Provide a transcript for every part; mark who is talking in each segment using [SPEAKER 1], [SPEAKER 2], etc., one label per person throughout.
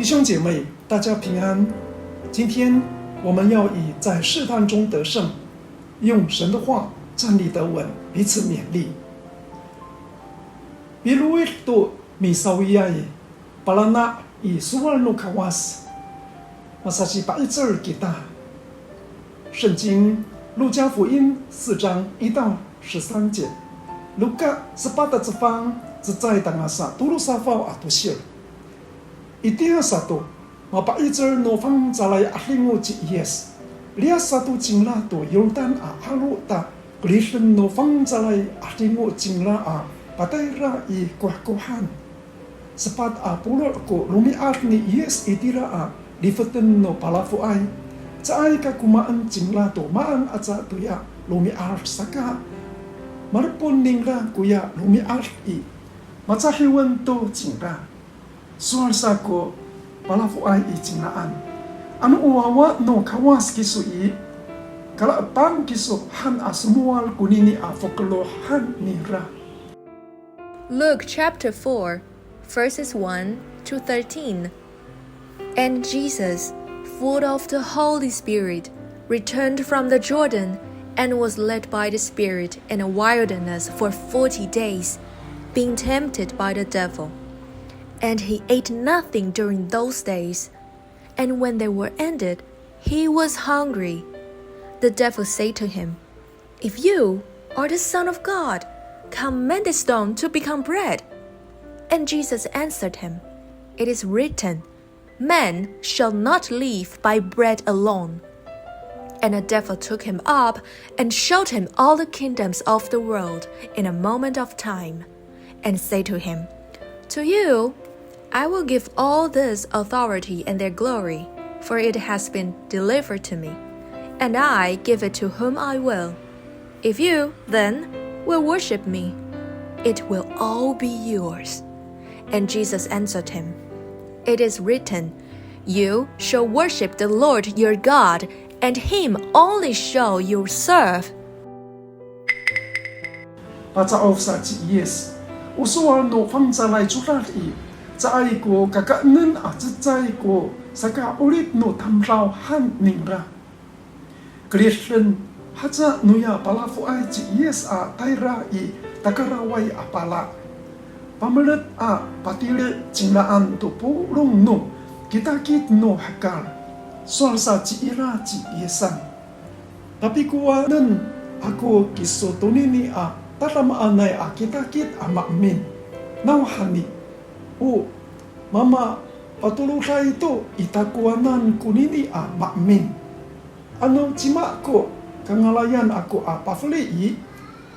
[SPEAKER 1] 兄姐妹，大家平安。今天我们要以在试探中得胜，用神的话站立得稳，彼此勉励。Bilu itu misawiyai palana I suwalno kawas masasi paizer kita。圣经路加福音4章1到13节。Luka sepata cefang zecai tangasa tulu safau atusil。Itia satu mapaizer no fang zalai ahlingu ci yes。Lia satu jingla to Yordan halu ta Kristen no fang zalai ahlingu jingla pataira I kuah-kuhan. Sepat pulot ko lumiat ni yes itira lifeten no palafu ai. Caai ka kumaan jingla to maan aca tuya lumiat saka. Marpon ningla kuya lumiat I. Macahiwan to jingla. Soal sako palafu ai I jinglaan. Anu uwawa no kawas kisu I. Kala pang kisu han asumual kunini foklo han nira.
[SPEAKER 2] Luke chapter 4, verses 1 to 13. And Jesus, full of the Holy Spirit, returned from the Jordan and was led by the Spirit in a wilderness for 40 days, being tempted by the devil. And he ate nothing during those days. And when they were ended, he was hungry. The devil said to him, "If you are the Son of God, command this stone to become bread." And Jesus answered him, "It is written, man shall not live by bread alone." And the devil took him up and showed him all the kingdoms of the world in a moment of time, and said to him, "To you I will give all this authority and their glory, for it has been delivered to me, and I give it to whom I will. If you, then, will worship me, it will all be yours." And Jesus answered him, "It is written, you shall worship the Lord your God, and him only shall you serve."
[SPEAKER 1] Baca of sa yes. Usual no fang zalai chulat I. Caai ko kakaanan cecai ko saka ulit no tamrau han ningra. Kristen haja nuya palafu ai ci yes taira I takarawai apala. Pamalet patile jinglaan to pulong no kita kit no hakal. Soal sa ci ira ci yesan. Tapi kuwanan ako kiso tunini tatamaanay kita kit makmin. Nawhani. Mama patulusay ito itakuanan kunini makmin. Ano cima ko kangalayan ako pafli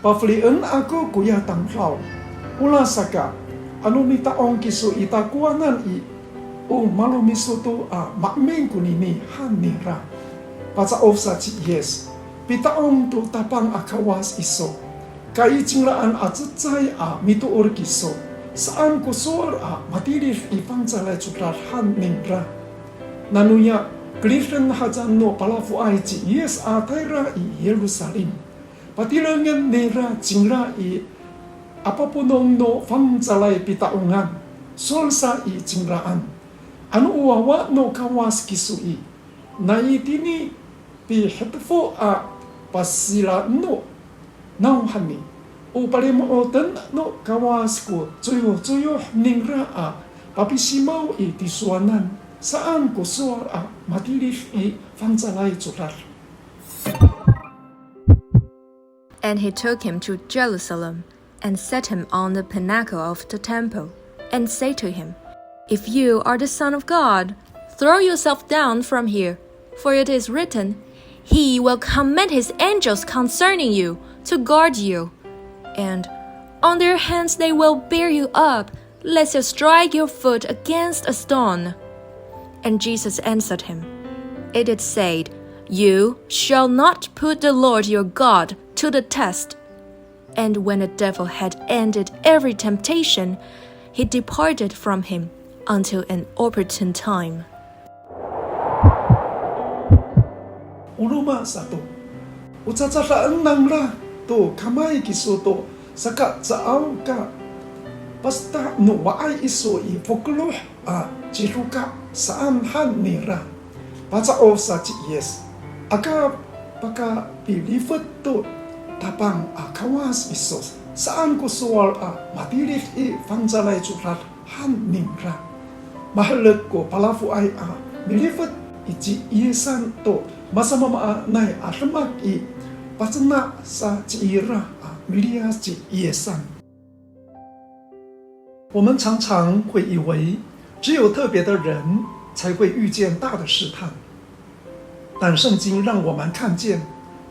[SPEAKER 1] paflian ako kuya tamlaw. Ula saka ano ni taong kiso itakuanan malumiso to makmin kunini hanira. Paca of sa yes. Pitaong to tapang akawas iso. Kai jinglaan cecai mituor kiso. Saan ko suar matilif ipang zalai cukrat han ningra. Nanuya Kristen hajan no palafu ai ci yes taira I Yerusalem. Patilangan nera jingla I apapun no fang zalai pitaungan. Solsa I jinglaan. Anu uwawa no kawas kisu I. Naitini pi hetfo pasila no nauhani. Palimo oten no kawas ko cuyo ningra papisimaw I tisuanan. Saan ko suar matilif I fangzalay curar.
[SPEAKER 2] And he took him to Jerusalem, and set him on the pinnacle of the temple, and said to him, "If you are the Son of God, throw yourself down from here, for it is written, He will command His angels concerning you, to guard you. And on their hands they will bear you up, lest you strike your foot against a stone." And Jesus answered him, "It is said, you shall not put the Lord your God to the test." And when the devil had ended every temptation, he departed from him until an opportune time.
[SPEAKER 1] Uluma satu. Ucacakaan nangla to kamay kiso to saka caaw ka Basta nuwa'ay iso ipokloh jiruka saan han nira. Baca sa yes. Aka baka pilifet to tapang kawas iso. Saan ko suwal matilif fangzalay jurat han nira. Mahalag ko palafu ay milifet iji yesan to masama nay atlemak pacena sa jiira milia ji yesan。我们常常会以为只有特别的人才会遇见大的试探，但圣经让我们看见，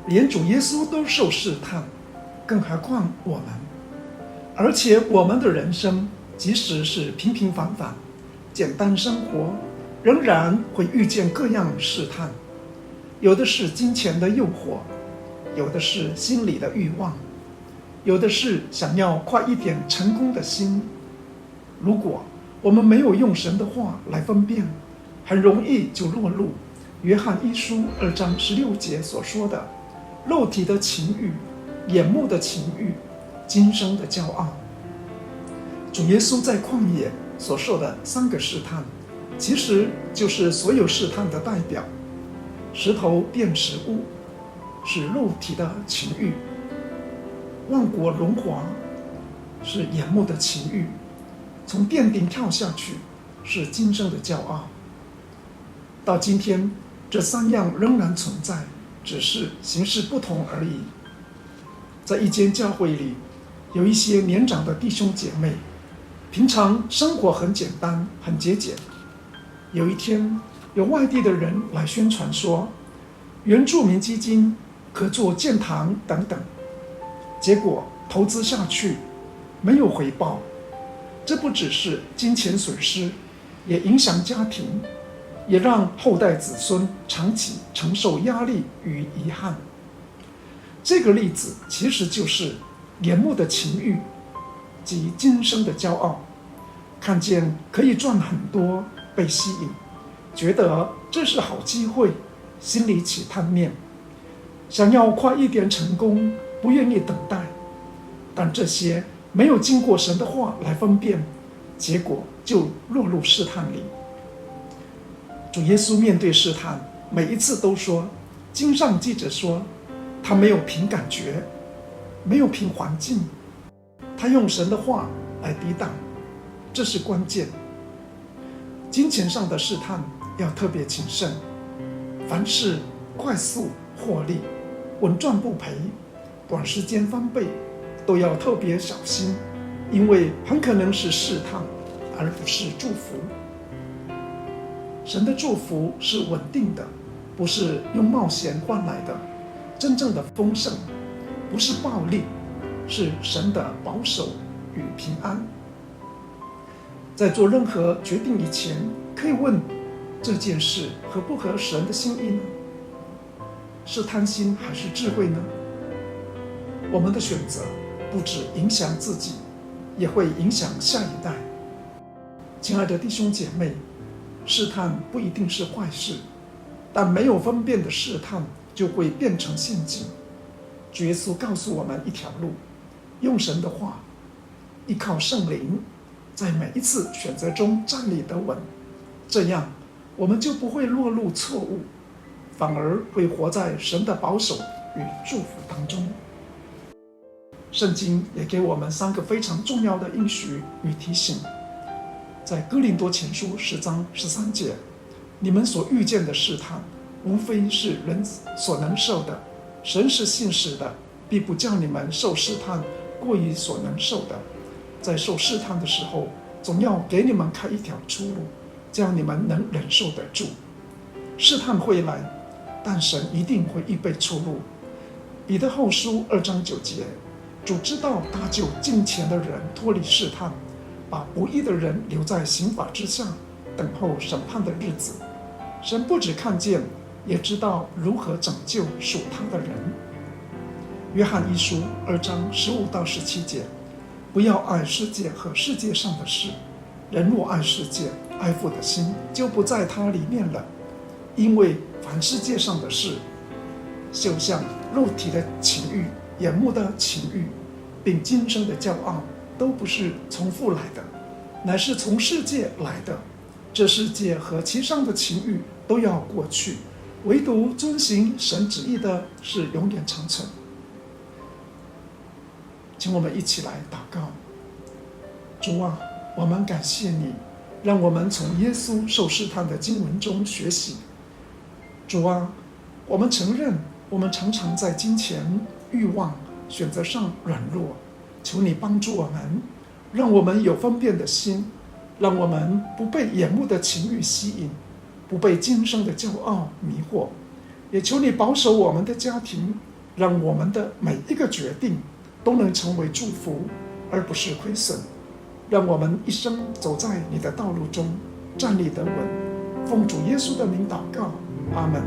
[SPEAKER 1] 连主耶稣都受试探，更何况我们。而且我们的人生即使是平平凡凡、简单生活，仍然会遇见各样试探，有的是金钱的诱惑，有的是心理的欲望，有的是想要快一点成功的心。如果我们没有用神的话来分辨，很容易就落入约翰一书2章16节所说的肉体的情欲、眼目的情欲、今生的骄傲。主耶稣在旷野所受的3个试探，其实就是所有试探的代表。石头变食物是肉体的情欲，万国荣华是眼目的情欲，从殿顶跳下去是今生的骄傲。到今天，这3样仍然存在，只是形式不同而已。在一间教会里，有一些年长的弟兄姐妹，平常生活很简单很节俭。有一天，有外地的人来宣传说原住民基金可做建堂等等，结果投资下去没有回报，这不只是金钱损失，也影响家庭，也让后代子孙长期承受压力与遗憾。这个例子其实就是眼目的情欲及今生的骄傲，看见可以赚很多，被吸引，觉得这是好机会，心里起贪念，想要快一点成功，不愿意等待。但这些没有经过神的话来分辨，结果就落入试探里。主耶稣面对试探，每一次都说，经上记着说，他没有凭感觉，没有凭环境，他用神的话来抵挡，这是关键。金钱上的试探要特别谨慎，凡事快速获利，稳赚不赔，短时间翻倍，都要特别小心，因为很可能是试探，而不是祝福。神的祝福是稳定的，不是用冒险换来的。真正的丰盛不是暴利，是神的保守与平安。在做任何决定以前，可以问这件事合不合神的心意呢？是贪心还是智慧呢？我们的选择不只影响自己，也会影响下一代。亲爱的弟兄姐妹，试探不一定是坏事，但没有分辨的试探就会变成陷阱。主耶稣告诉我们一条路，用神的话，依靠圣灵，在每一次选择中站立得稳，这样我们就不会落入错误，反而会活在神的保守与祝福当中。圣经也给我们3个非常重要的应许与提醒。在哥林多前书10章13节，你们所遇见的试探，无非是人所能受的，神是信实的，必不叫你们受试探过于所能受的。在受试探的时候，总要给你们开一条出路，叫你们能忍受得住。试探会来，但神一定会预备出路。彼得后书2章9节，主知道搭救敬虔的人脱离试探，把不义的人留在刑罚之下，等候审判的日子。神不只看见，也知道如何拯救属他的人。约翰一书2章15到17节，不要爱世界和世界上的事，人若爱世界，爱父的心就不在它里面了。因为凡世界上的事，就像肉体的情欲、眼目的情欲，并今生的骄傲，都不是从父来的，乃是从世界来的。这世界和其上的情欲都要过去，唯独遵行神旨意的是永远长存。请我们一起来祷告。主啊，我们感谢你，让我们从耶稣受试探的经文中学习。主啊，我们承认我们常常在金钱、欲望、选择上软弱，求你帮助我们，让我们有分辨的心，让我们不被眼目的情欲吸引，不被今生的骄傲迷惑。也求你保守我们的家庭，让我们的每一个决定都能成为祝福，而不是亏损。让我们一生走在你的道路中，站立得稳。奉主耶稣的名祷告，阿们。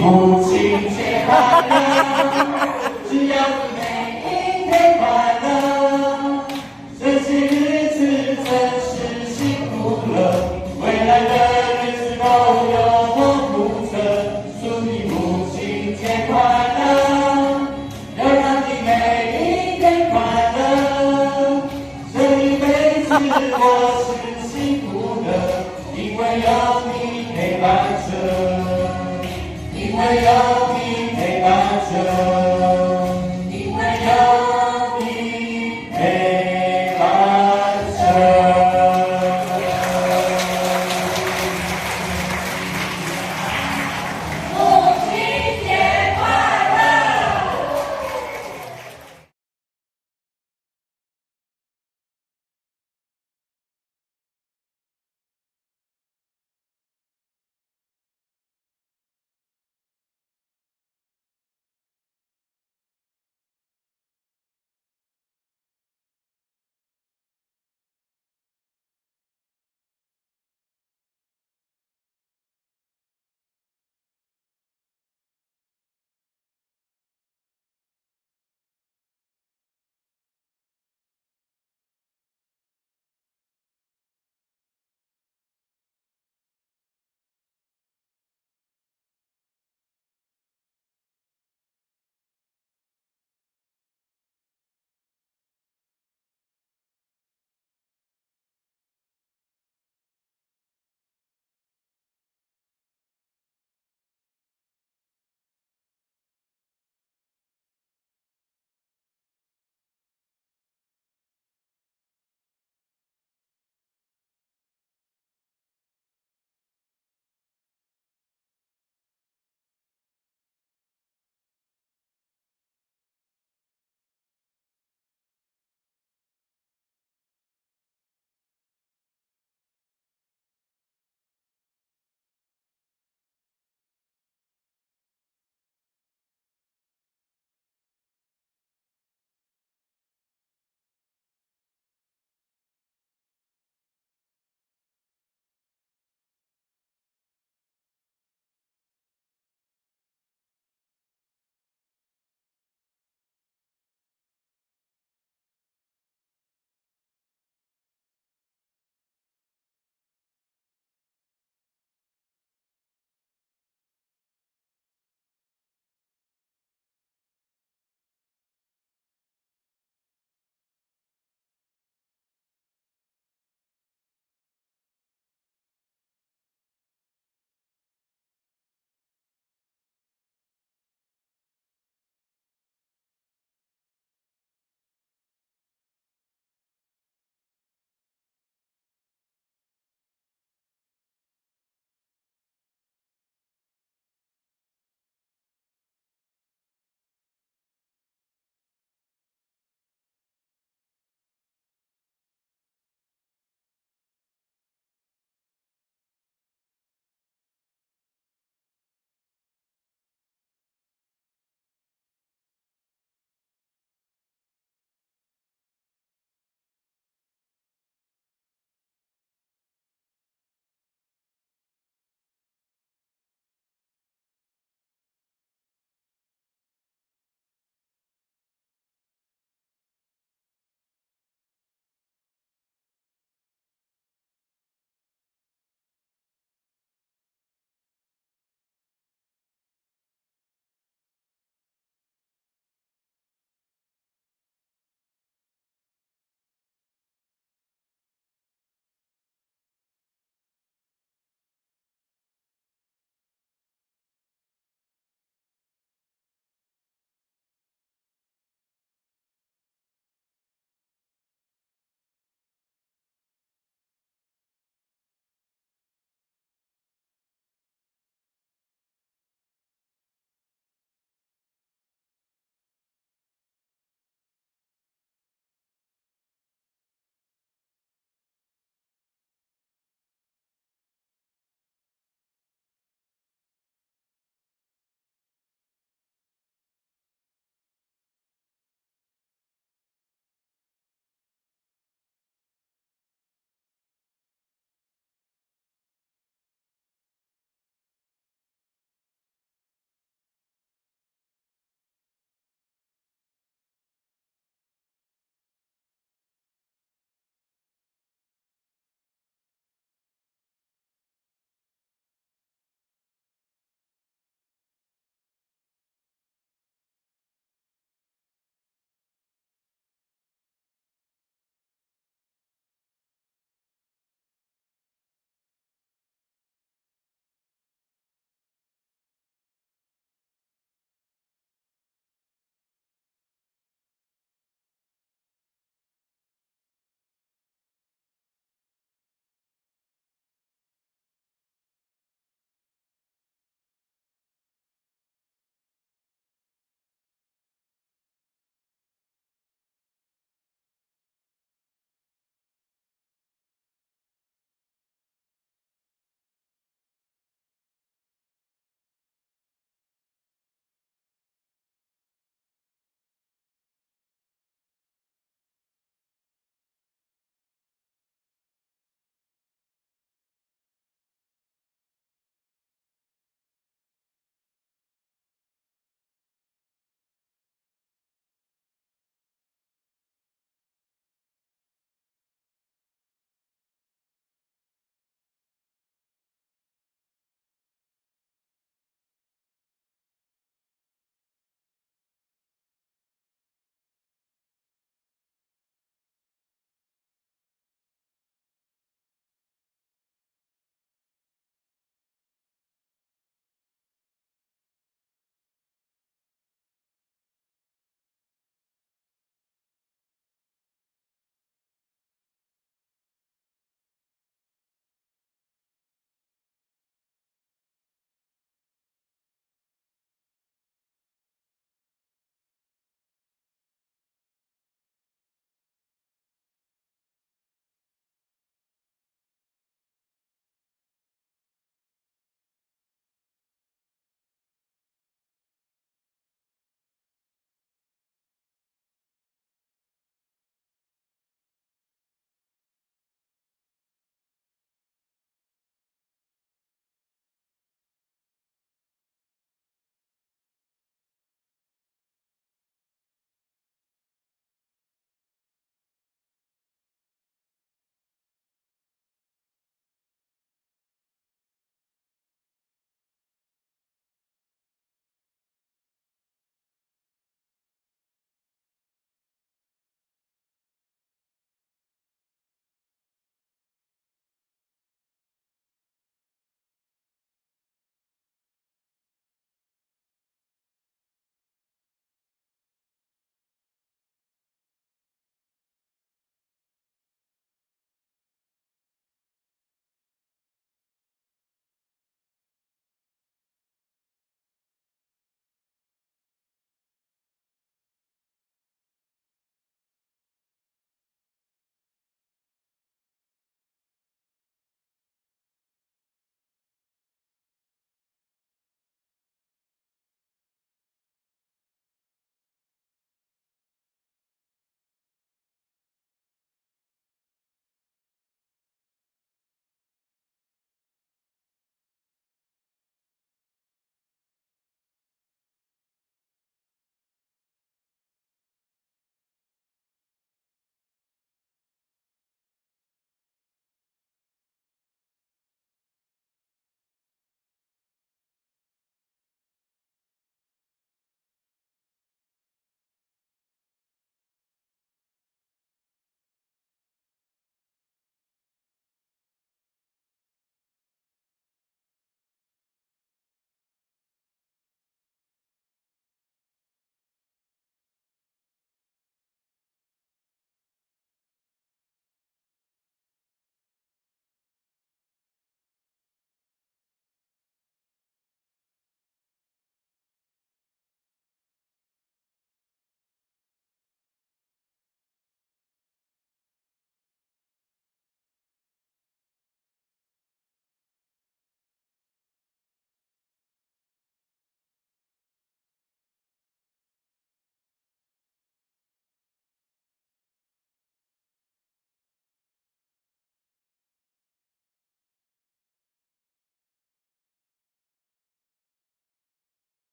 [SPEAKER 3] 母亲节快乐，只要你每一天快乐，这些日子真是幸福了，未来的日子都有我负责。祝你母亲节快乐，要让你每一天快乐，这一辈子我是幸福的，因为有你陪伴着。因为有你陪伴着。